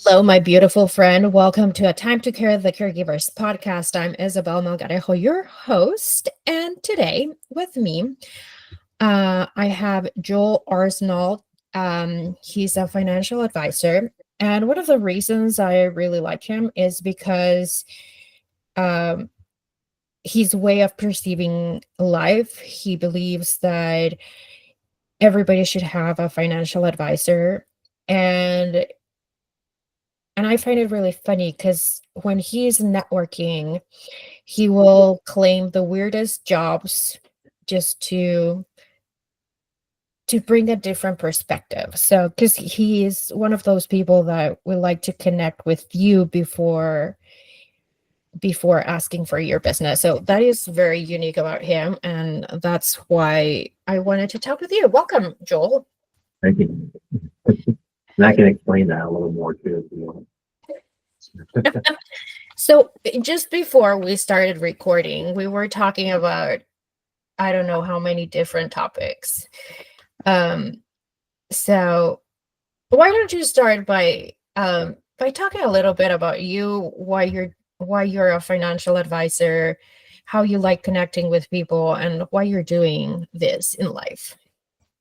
Hello, my beautiful friend. Welcome to A Time to Care, the Caregivers Podcast. I'm Isabel Melgarejo, your host. And today with me, I have Joel Arsenault. He's a financial advisor. And one of the reasons I really like him is because um, his way of perceiving life, he believes that everybody should have a financial advisor. And And I find it really funny because when he's networking, he will claim the weirdest jobs just to bring a different perspective. So, because he is one of those people that would like to connect with you before asking for your business. So that is very unique about him, and that's why I wanted to talk with you. Welcome, Joel. Thank you. And I can explain that a little more too, if you want. So just before we started recording, we were talking about I don't know how many different topics. Um, so why don't you start by talking a little bit about you, why you're a financial advisor, how you like connecting with people, and why you're doing this in life.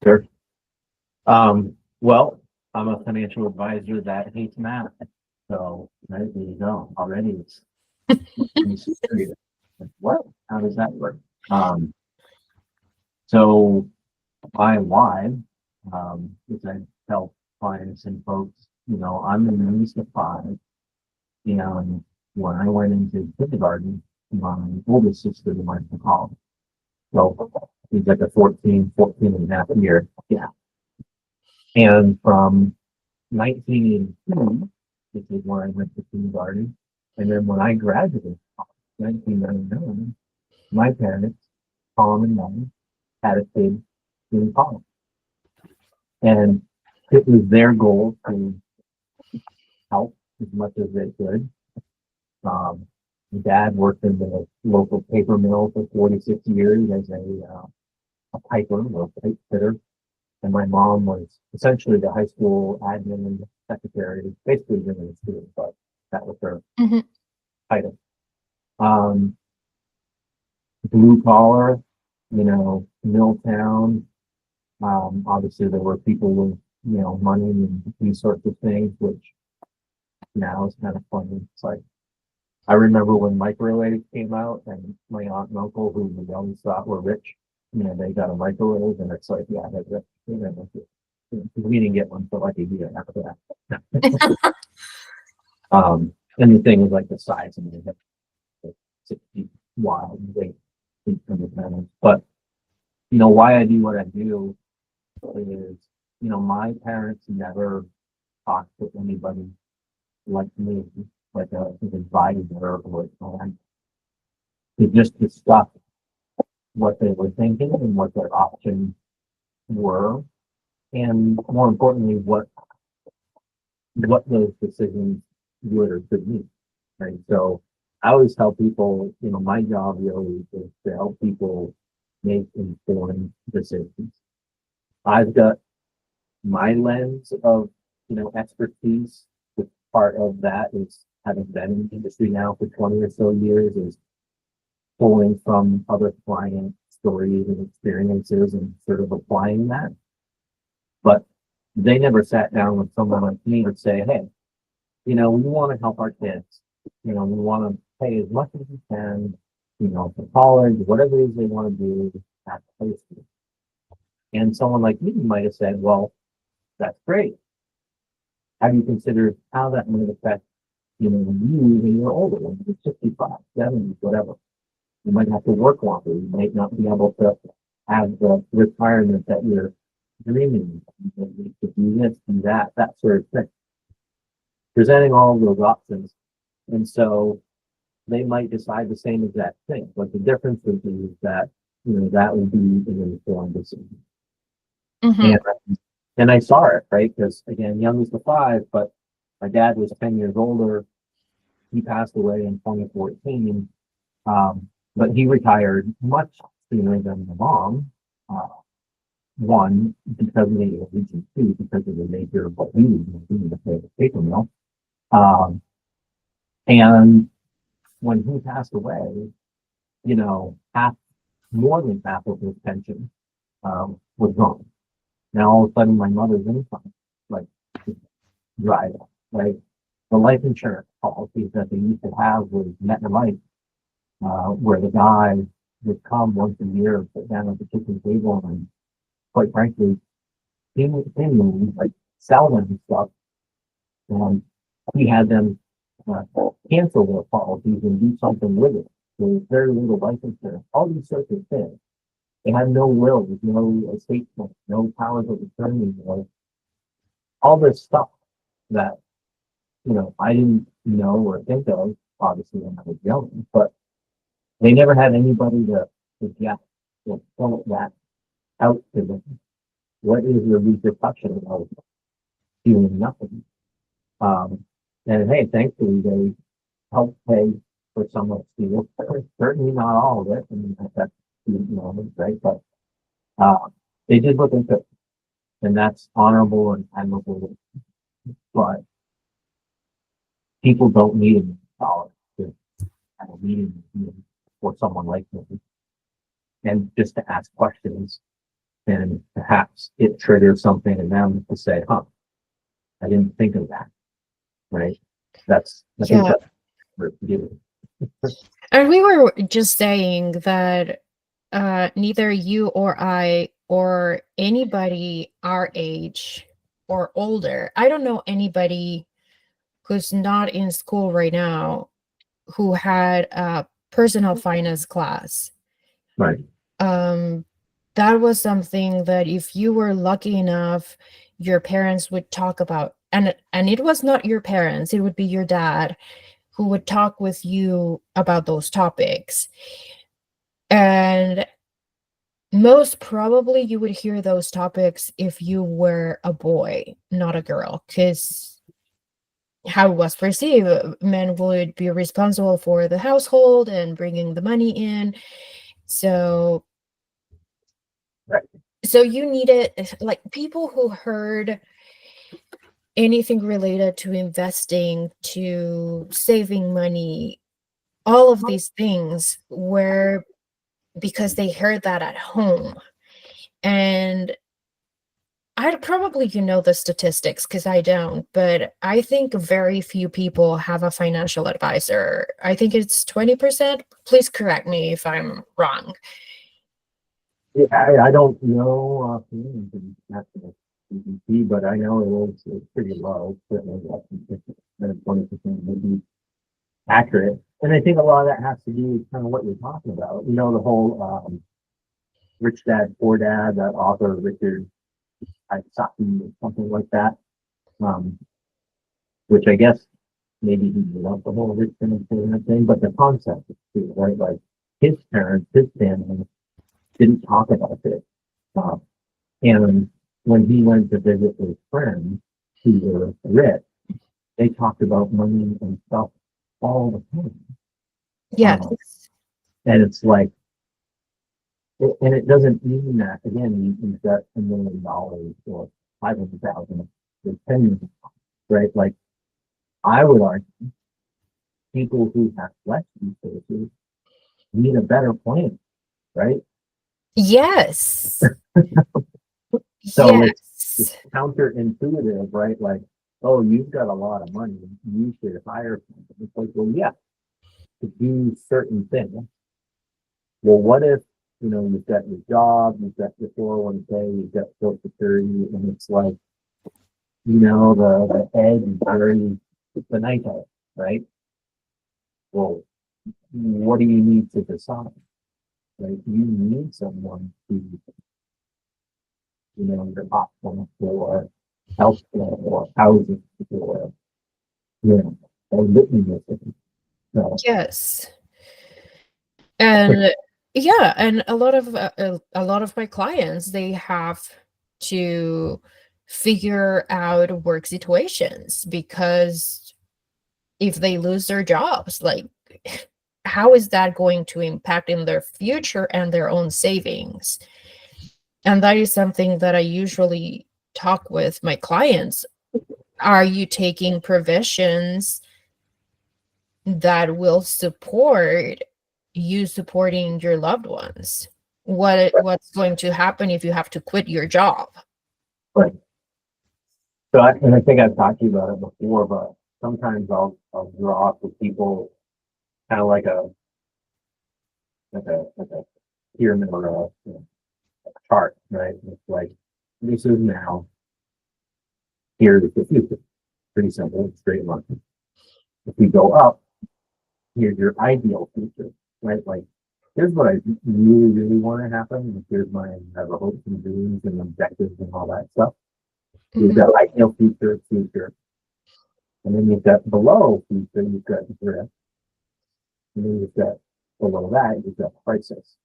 Sure. Well, I'm a financial advisor that hates math. So right there you go. Already it's serious. Like, what? How does that work? Um, so my why, is I tell clients and folks, I'm in the midst of five, and when I went into kindergarten, my oldest sister went to college. So he's like a 14 and a half year. Yeah. And from 1982, which is when I went to kindergarten, and then when I graduated, 1999, my parents, Tom and Mom, had a kid in college. And it was their goal to help as much as they could. Um, Dad worked in the local paper mill for 46 years as a piper or a pipe fitter. And my mom was essentially the high school admin and secretary, basically doing the school, but that was her Mhm. title. Um, Blue collar, mill town. Obviously there were people with, money and these sorts of things, which now is kind of funny. It's like, I remember when microwaves came out and my aunt and uncle, who we always thought were rich, they got a microwave and it's like, yeah, they're rich. We didn't get one for like a year after that. And the thing was like the size of it, like 6 feet wide and weight 800 pounds. But why I do what I do is, my parents never talked to anybody like me, like an advisor or a friend. They just discussed what they were thinking and what their options were, and more importantly, what those decisions would or could mean. Right. So I always tell people, my job really is to help people make informed decisions. I've got my lens of, expertise. The part of that is having been in the industry now for 20 or so years, is pulling from other client stories and experiences and sort of applying that. But they never sat down with someone like me and say, hey, we want to help our kids. We want to pay as much as we can, for college, whatever it is they want to do at the high school. And someone like me might have said, well, that's great. Have you considered how that might affect, you when you're older, when you're 65, 70, whatever? You might have to work longer. You might not be able to have the retirement that you're dreaming of. You need to do this, do that sort of thing. Presenting all of those options. And so they might decide the same exact thing. But the difference would be that, that would be an informed decision. Mhm. And I saw it, right? Because again, youngest of five, but my dad was 10 years older. He passed away in 2014. But he retired much sooner than my mom. Uh, One, because of the age, and two, because of the nature of what we were doing to pay the paper mill. Um, and when he passed away, more than half of his pension was gone. Now all of a sudden my mother's income like dried up. Like the life insurance policies that they used to have was MetLife, where the guy would come once a year, sit down at the kitchen table, and quite frankly, he would like sell them stuff, and he had them uh, cancel their policies and do something with it. There was very little life insurance. All these sorts of things. They had no wills, no estate plan, no powers of attorney, all this stuff that I didn't know or think of, obviously when I was young, but they never had anybody to get or point that out to them. What is the repercussion of doing nothing? And hey, thankfully they helped pay for some of the certainly not all of it. I mean, that's right, but they did what they could, and that's honorable and admirable. But people don't need $1 to have a meeting for someone like me, and just to ask questions, and perhaps it triggers something in them to say, "Huh, I didn't think of that." Right? I think that's for you. And we were just saying that neither you or I or anybody our age or older, I don't know anybody who's not in school right now who had a personal finance class. Right. That was something that if you were lucky enough, your parents would talk about, and it was not your parents, it would be your dad who would talk with you about those topics. And most probably you would hear those topics if you were a boy, not a girl, because how it was perceived, men would be responsible for the household and bringing the money in. So Right. So you needed, like, people who heard anything related to investing, to saving money, all of these things were because they heard that at home. And I'd probably, the statistics because I don't, but I think very few people have a financial advisor. I think it's 20%. Please correct me if I'm wrong. Yeah, I don't know GDP, but I know it's pretty low. Certainly less than 20% would be accurate. And I think a lot of that has to do with kind of what you're talking about. The whole Rich Dad, Poor Dad, that author Richard Saki or something like that. Which I guess maybe he loved the whole rich and poor dad thing, but the concept is true, right? Like his parents, his family didn't talk about it. And when he went to visit his friends who were rich, they talked about money and stuff all the time. Yes. And it's like, and it doesn't mean that, again, you've got $1 million or 500,000 or 10 million, right? Like, I would argue people who have less resources need a better plan, right? Yes. So yes. it's counterintuitive, right? Like, oh, you've got a lot of money, you should hire someone. It's like, well, yeah, to do certain things. Well, what if, you've got your job, you've got your 401k, you've got Social Security, and it's like, the egg is very finite, right? Well, what do you need to decide? Right? You need someone to, your option for health care or housing or, or living with it. So, Yes. And yeah, and a lot of my clients, they have to figure out work situations, because if they lose their jobs, like, how is that going to impact in their future and their own savings? And that is something that I usually talk with my clients Are you taking provisions that will support you supporting your loved ones? What's going to happen if you have to quit your job? Right. So, and I think I've talked to you about it before, but sometimes I'll draw up with people kind of like a pyramid or a chart, right? It's like this is now, here is the future. Pretty simple, straight line. If we go up, here's your ideal future, right? Like, here's what I really, really want to happen. And here's my hopes and dreams and objectives and all that stuff. You've got ideal future, and then you've got below future, you've got drift, and then you've got below that, you've got crisis.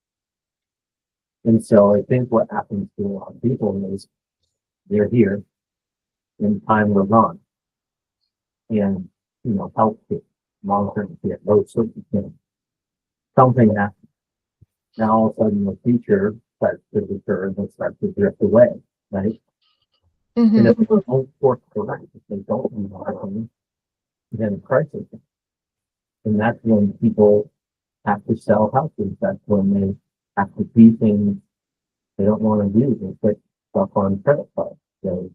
And so I think what happens to a lot of people is they're here, and time goes on, and health care, long-term care, those sorts of things. Something happens. Now all of a sudden the future starts to return and starts to drift away, right? And if they don't course correct, if they don't know, then crisis. And that's when people have to sell houses. That's when they have to do things they don't want to do. They put stuff on credit cards. They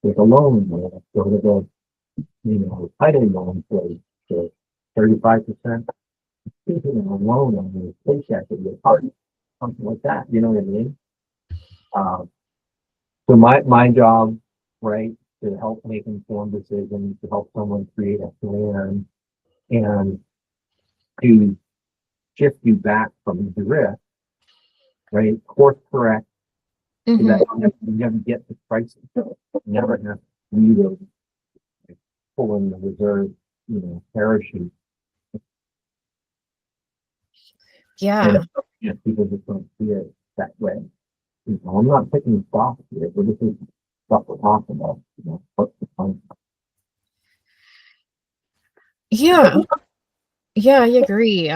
take a loan. They have to go to the title loan place for 35% loan on your paycheck at your partner, something like that. You know what I mean? So my job, right, to help make informed decisions, to help someone create a plan, and to shift you back from the drift, right? Course correct, so that you never get to crisis. You never have to really pull in the reserve, parachute. Yeah. And people just don't see it that way. I'm not picking stuff here, but this is stuff we're talking about. What's the point? Yeah. Yeah, I agree.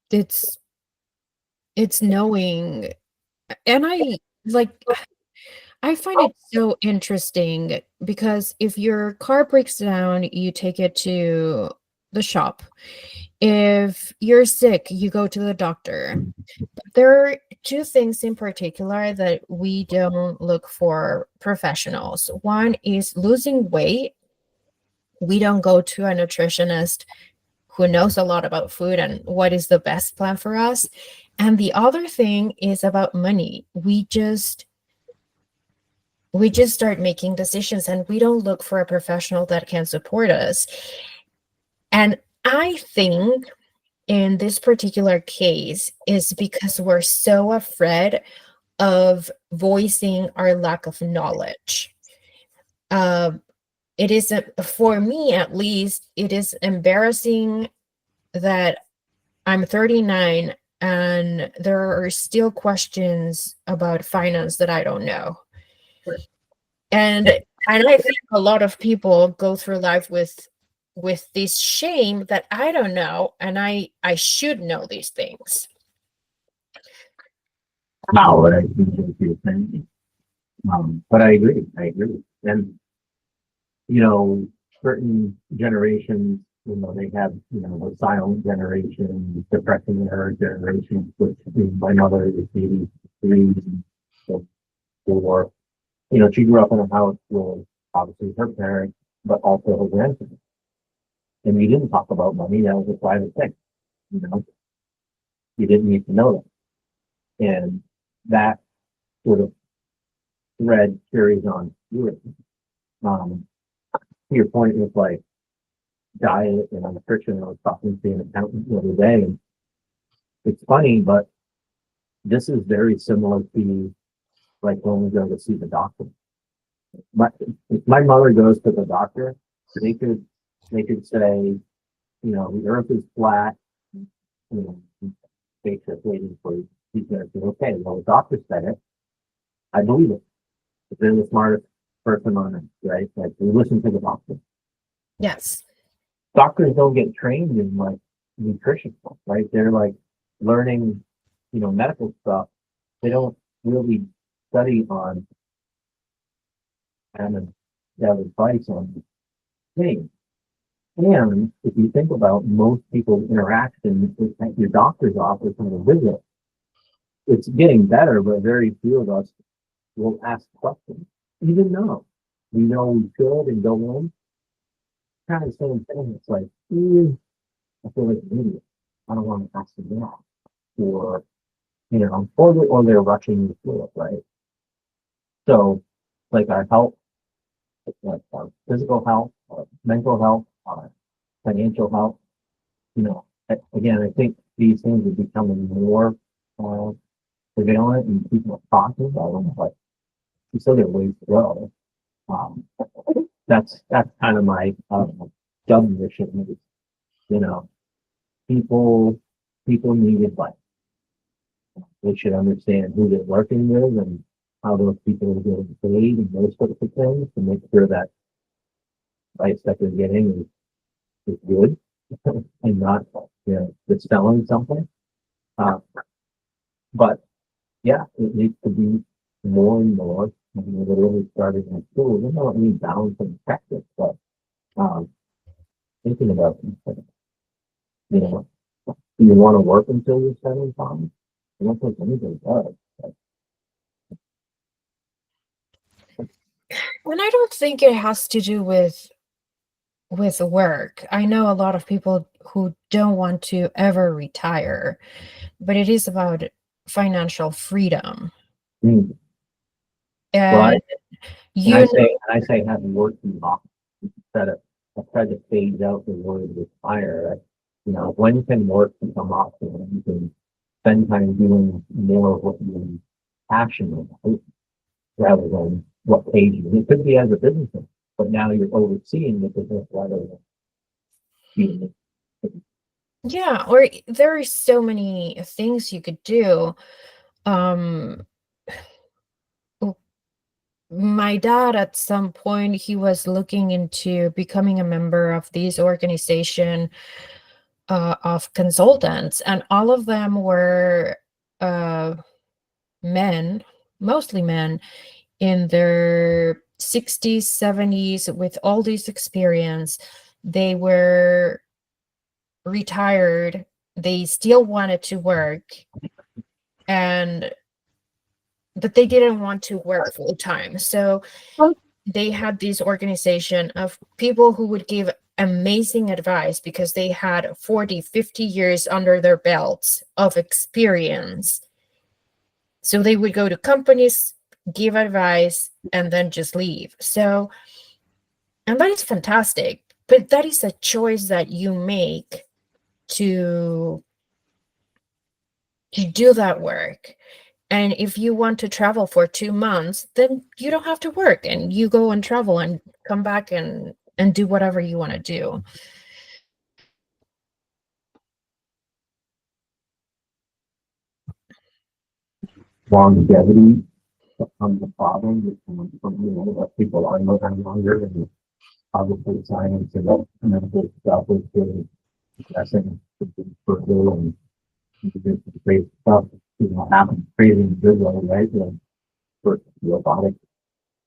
It's knowing, and I find it so interesting because if your car breaks down, you take it to the shop. If you're sick, you go to the doctor. There are two things in particular that we don't look for professionals. One is losing weight. We don't go to a nutritionist who knows a lot about food and what is the best plan for us. And the other thing is about money. We just start making decisions and we don't look for a professional that can support us. And I think in this particular case is because we're so afraid of voicing our lack of knowledge. It is, for me at least, it is embarrassing that I'm 39 and there are still questions about finance that I don't know. And I think a lot of people go through life with this shame that I don't know, and I should know these things. No, but I think what you're saying. But I agree. And certain generations, they have, the silent generation, depressing era generation, which my mother is 83, so 4. She grew up in a house with obviously her parents, but also her grandparents. And you didn't talk about money, that was a private thing. You didn't need to know that. And that sort of thread carries on through it. To your point with like diet and nutrition, I was talking to an accountant the other day, and it's funny, but this is very similar to like when we go to see the doctor. If my mother goes to the doctor, they could say, the earth is flat, basically, he's going to say, okay, well, the doctor said it. I believe it. But they're the smartest person on it, right? Like, we listen to the doctor. Yes. Doctors don't get trained in like nutrition, right? They're like learning, medical stuff. They don't really study on famine, that advice on things. And if you think about most people's interaction at your doctor's office on a visit, it's getting better, but very few of us will ask questions, even though we know we should and go in. Kind of the same thing. It's like, I feel like an idiot. I don't want to ask them that. Or, or they're rushing you through it, right? So, like our health, like our physical health, our mental health, our financial health, again, I think these things are becoming more uh, prevalent and people are talking about them, but we still get ways to go. Um, that's kind of my job mission is, you know, people need advice. They should understand who they're working with and how those people are getting paid and those sorts of things to make sure that advice that they're getting is good and not, just selling something. Uh, but yeah, it needs to be more and more. We're really starting in school. There's not any balance and practice, but um, thinking about things like, you know, do you want to work until you're 75? I don't think anybody does. But, And I don't think it has to do with work. I know a lot of people who don't want to ever retire, but it is about financial freedom. mm, well, And and I you say, and I say have working off instead of I try to phase out the word retire. When can work become optional? You can spend time doing more of what you're passionate about rather than what pays you. It could be as a businessman, but now you're overseeing the business rather than being. yeah, or there are so many things you could do. Um w- my dad at some point he was looking into becoming a member of this organization of consultants, and all of them were uh men, mostly men in their 60s, 70s with all this experience. They were retired, they still wanted to work, and but they didn't want to work full time. So they had this organization of people who would give amazing advice because they had 40, 50 years under their belts of experience. So they would go to companies, give advice, and then just leave. So, and that is fantastic. But that is a choice that you make to do that work. And if you want to travel for 2 months, then you don't have to work and you go and travel and come back and do whatever you want to do. Longevity becomes a problem that people are living longer and obviously science and medical stuff is really progressing further and great stuff, happens crazy and good way, right? For robotic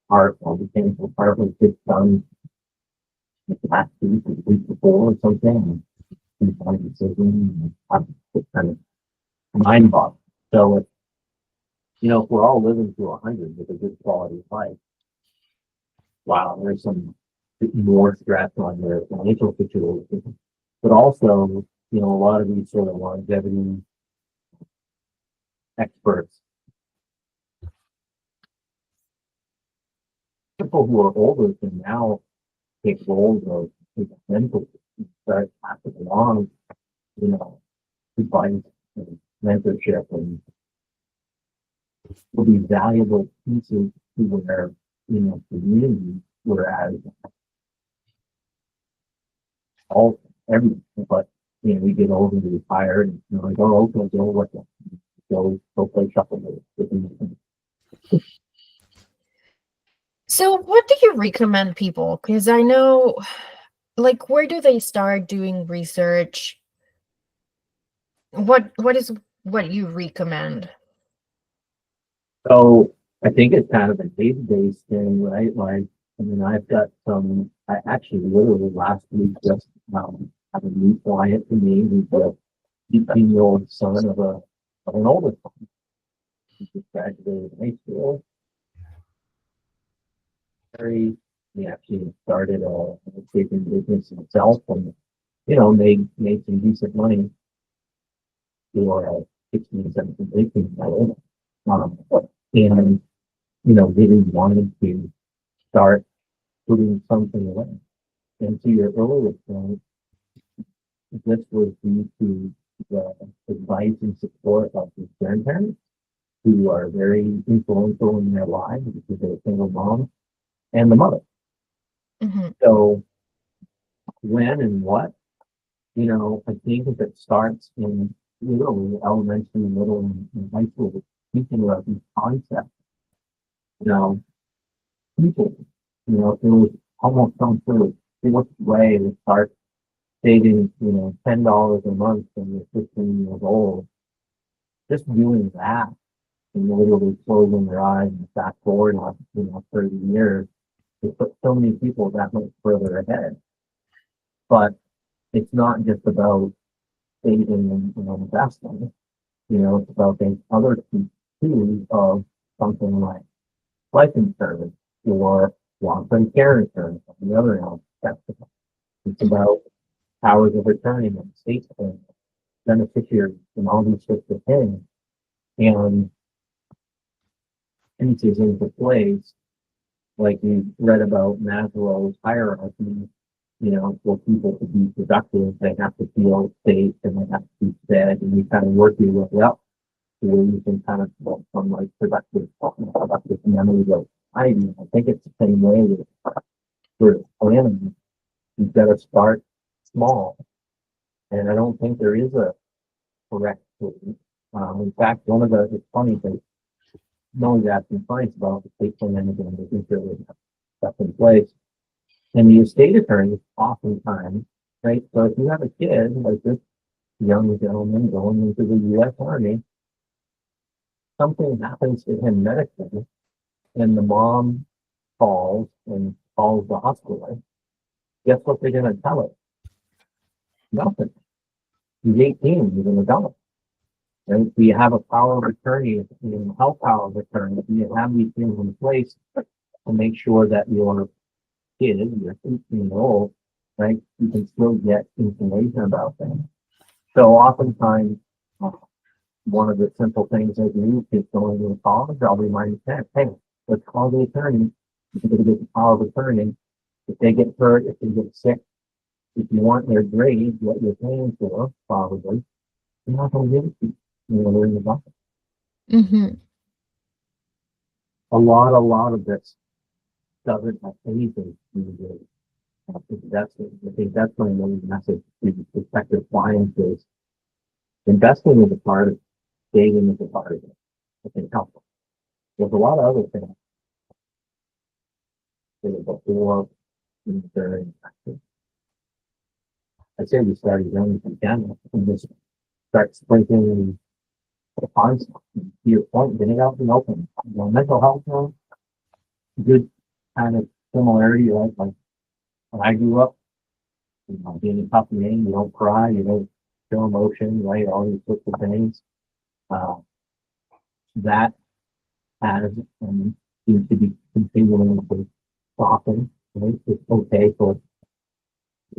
part or mechanical part was just done last week or the week before or something and final decision and it's kind of mind boggling. So if we're all living to 100 with a good quality of life, wow, there's some more stress on their financial situation. But also, a lot of these sort of longevity experts, people who are older can now take roles of mental start passing along, advice and mentorship and will be valuable pieces to their, community, whereas all everything, but we get older, we retire, and like, oh, okay, go what go play shuffle with them. So what do you recommend people? Because I know, like, where do they start doing research? What is what you recommend? So I think it's kind of a database thing, right? Like I mean, I actually literally last week just, had a new client to me who's a 18-year-old son of an older son. He just graduated high school. He actually started a landscaping business himself and, made some decent money for a 16, 17, 18-year-old. And, really wanted to start putting something away. And to your earlier point, this was due to the advice and support of his grandparents, who are very influential in their lives because they're single mom and the mother. Mhm. So when and what, I think if it starts in literally elementary, middle, and high school, teaching about these concepts, you know, people, if it was almost some sort of forced way to start saving, $10 a month when you're 15 years old, just doing that and literally closing their eyes and fast forward, 30 years, it put so many people that much further ahead. But it's not just about saving and, investing, it's about things other too of something like life insurance or long-term care insurance on the other end. It's about powers of attorney and state claims, beneficiaries, and all these sorts of things. And pieces into place, like we read about Maslow's hierarchy, for people to be productive, they have to feel safe and they have to be fed, and you kind of work your way up to where you can kind of go from like productive memory to society. I think it's the same way with sort of planning. You've got to start small, and I don't think there is a correct way. In fact, it's funny because no one's asking clients about the state plan and making sure they have stuff in place. And the estate attorney oftentimes, right? So if you have a kid like this young gentleman going into the U.S. Army, something happens to him medically, and the mom calls the hospital. Guess what they're going to tell her? Nothing. He's 18. He's an adult. And do you have a power of attorney, health power of attorney? Do you have these things in place to make sure that your kid, you're 18-year-old, right? You can still get information about them. So oftentimes, one of the simple things they do is going to college. I'll remind them, hey, let's call the attorney. You're going to get the power of attorney. If they get hurt, if they get sick, if you want their grades, what you're paying for, probably, you're not going to give it to you. They're in the bucket. Mhm. A lot of this doesn't have anything to do with investing. I think that's my main message to prospective clients is investing is a part of it, saving is a part of it. I think helpful. There's a lot of other things that are before they're investing. I say we start as young as we can and just start sprinkling the concept. To your point, getting out in the open. Mental health, good kind of similarity, right? Like when I grew up, being a tough man, you don't cry, you don't feel emotion, right? All these sorts of things. That has seems to be continuing to soften, right? It's okay for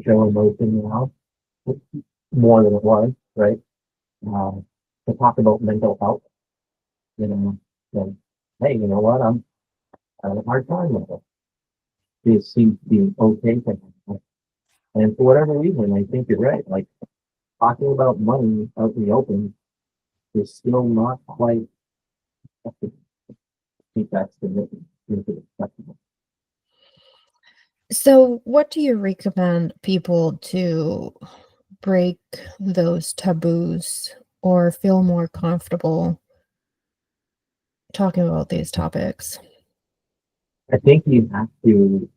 show emotion now, more than it was, right? To talk about mental health, like, hey, you know what? I'm having a hard time with it. It seems to be okay for me. And for whatever reason, I think you're right. Like talking about money out in the open is still not quite effective. I think that's the acceptable. So, what do you recommend people to break those taboos or feel more comfortable talking about these topics? I think you have to,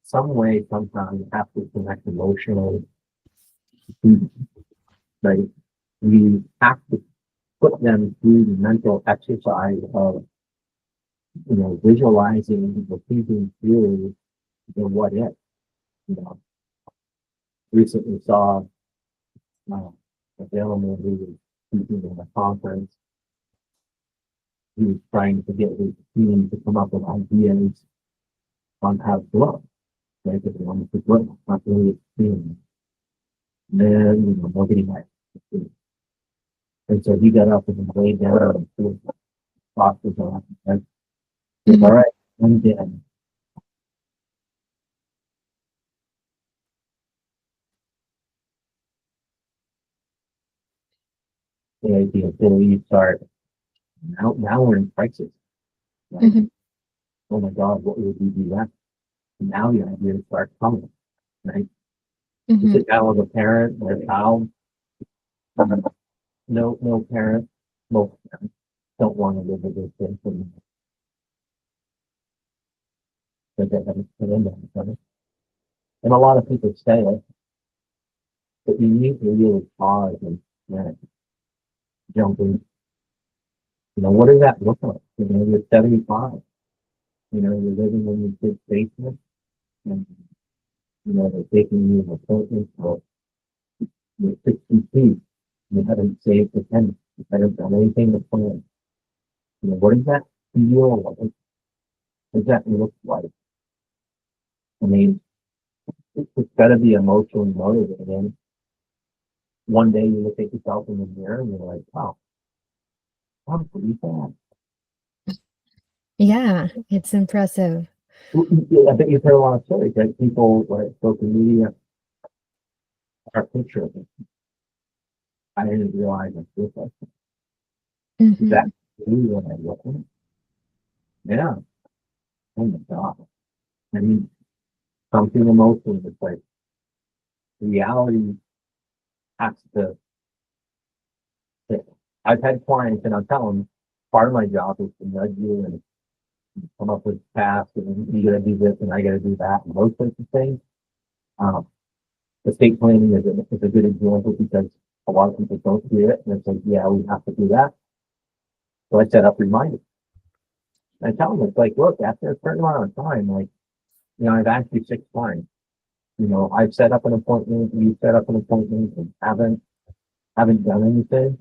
some way, sometimes you have to connect emotionally to them, right? You have to put them through the mental exercise of visualizing the thinking through the what if. You know, recently saw uh, a gentleman who was speaking at a conference. He was trying to get his team to come up with ideas on how to grow, right? Because they wanted to grow, not really experience. And then, nobody had it. And so he got up and laid down and boxes on and said, all Mhm. right, I'm dead. The idea, so you start, now we're in crisis, right? Mhm. Oh my God, what would we do that? And now the ideas start coming, right? You Mhm. sit down with a parent or a child, no parent, most parents don't want to live with this thing because they haven't put into it. And a lot of people say it, but you need to really pause and jump in. What does that look like? You're 75, you're living in your kid's basement, and, they're taking you to appointments for you're 60 feet. You haven't saved a penny. You haven't done anything to plan. What does that feel like? What does that look like? I mean, it's got to be emotionally motivating. One day you look at yourself in the mirror and you're like, wow, I'm pretty bad. Yeah, it's impressive. I bet you've heard a lot of stories, right? People like social media are pictures. I didn't realize I feel like that. Mhm. Really when I look at it. Yeah. Oh my God. I mean, something emotional. It's like reality has to fit. I've had clients and I'm telling them part of my job is to nudge you and come up with tasks and you gotta do this and I gotta do that and those types of things. Um, estate planning is a good example because a lot of people don't do it and it's like, yeah, we have to do that. So I set up reminders. I tell them it's like, look, after a certain amount of time, like, I've asked you 6 times. I've set up an appointment, you set up an appointment and haven't done anything.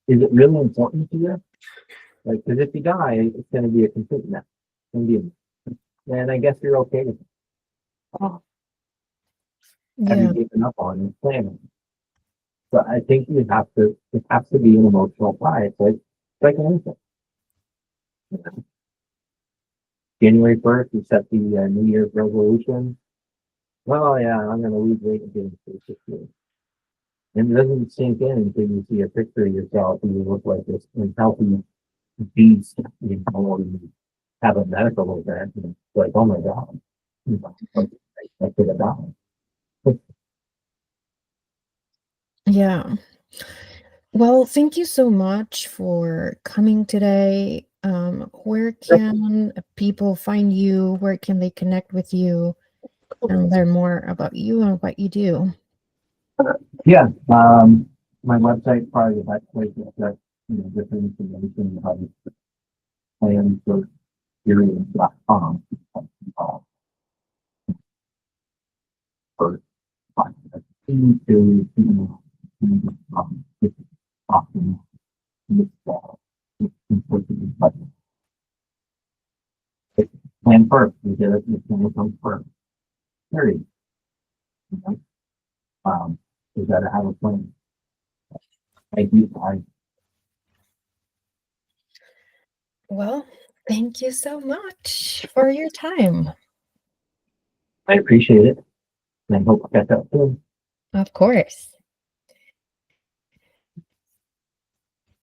Is it really important to you? Like, because if you die, it's going to be a complete mess. And I guess you're okay with it. Oh, have you Yeah. given up on your planning? But I think it has to be an emotional tie. It's like anything. January 1st, you set the New Year's resolution. Well, yeah, I'm going to lose weight and get into shape this year. And it doesn't sink in until you see a picture of yourself and you look like this unhealthy beast, or you have a medical event. And it's like, oh my God, like, I could have died. Yeah. Well, thank you so much for coming today. Where can people find you? Where can they connect with you and learn more about you and what you do? Yeah, my website probably the best place to get different information about plans for experience.com. Uh, for to it's often it's, it's important, but it's plan first. You get it, the plan comes first. Period. Okay? Um, you got to have a plan. Well, thank you so much for your time. I appreciate it, and I hope to catch up soon. Of course.